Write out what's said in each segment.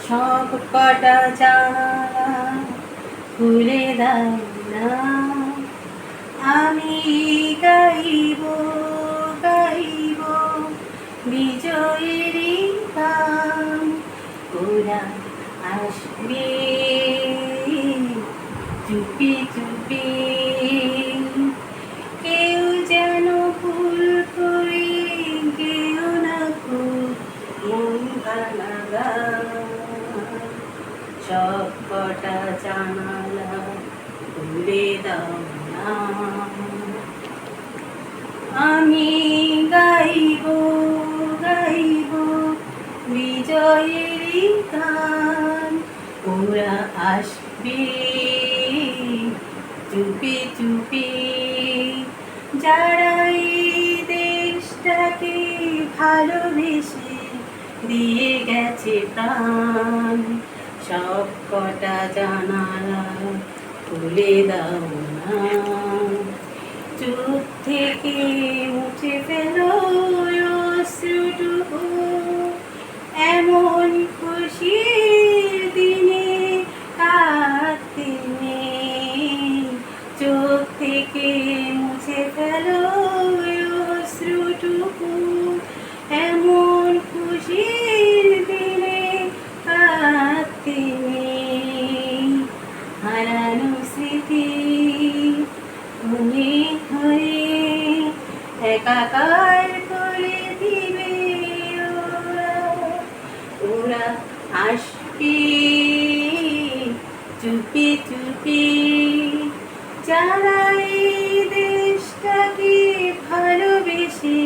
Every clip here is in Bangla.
সব কটা জানালা খুলে দাও না, আমি গাইব গাইব বিজয়েরই গান। ওরা আসবে চুপি চুপি, কেউ যেন ভুল করে, কেউ না খুব মন ভাঙা গান। সব কটা জানালা খুলে দাও না, আমি গাইব গাইব বিজয়েরই গান। ওরা আসবে চুপি চুপি, যারা এই দেশটাকে ভালোবেসে দিয়ে গেছে প্রাণ। সব কটা জানালা খুলে দাও না, চোখ থেকে মুছে ফেলো অশ্রুটুকু, এমন খুশির দিনে কাঁদতে নেই। চোখ থেকে মুছে ফেলো অশ্রুটুকু, এমন খুশির দিনে কাঁদতে নেই। হারানো স্মৃতি মনে হয়ে একাকার করে দিবে ওরা। ওরা আসবে চুপি চুপি, যারা এই দেশটাকে ভালোবেসে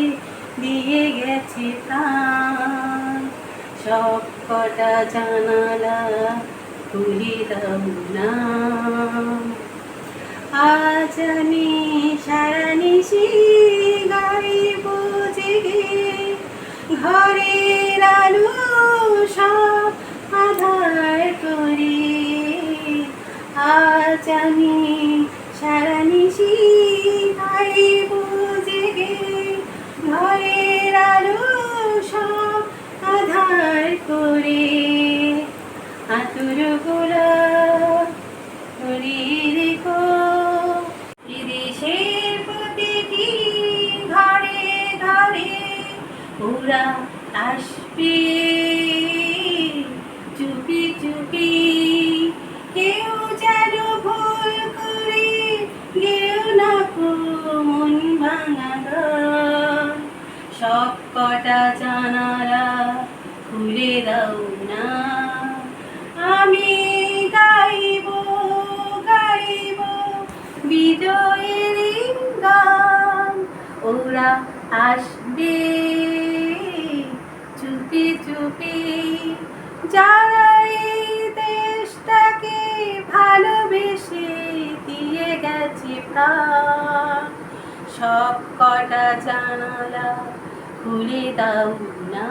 দিয়ে গেছে প্রাণ। সব কটা জানালা খুলে দাও না, আজ আমি সারানিশি গাইব জেগে, ঘরের আলো সব আধার করে। আজ আমি সারানিশি গাইব জেগে, ঘরের আলো সব আধার করে। আতুর গোলা ধরে রেখো এদেশের প্রতিটি ঘরে ঘরে। ওরা আসবে চুপি চুপি, কেউ যেন ভুল করে, কেউ না মন ভাঙা গান। সব কটা জানালা খুলে দাও না, আমি গাইব গাইব বিজয়েরই গান। ওরা আসবে চুপি চুপি, যারা এই দেশটাকে ভালোবেসে দিয়ে গেছে প্রাণ। সব কটা জানালা খুলে দাও না।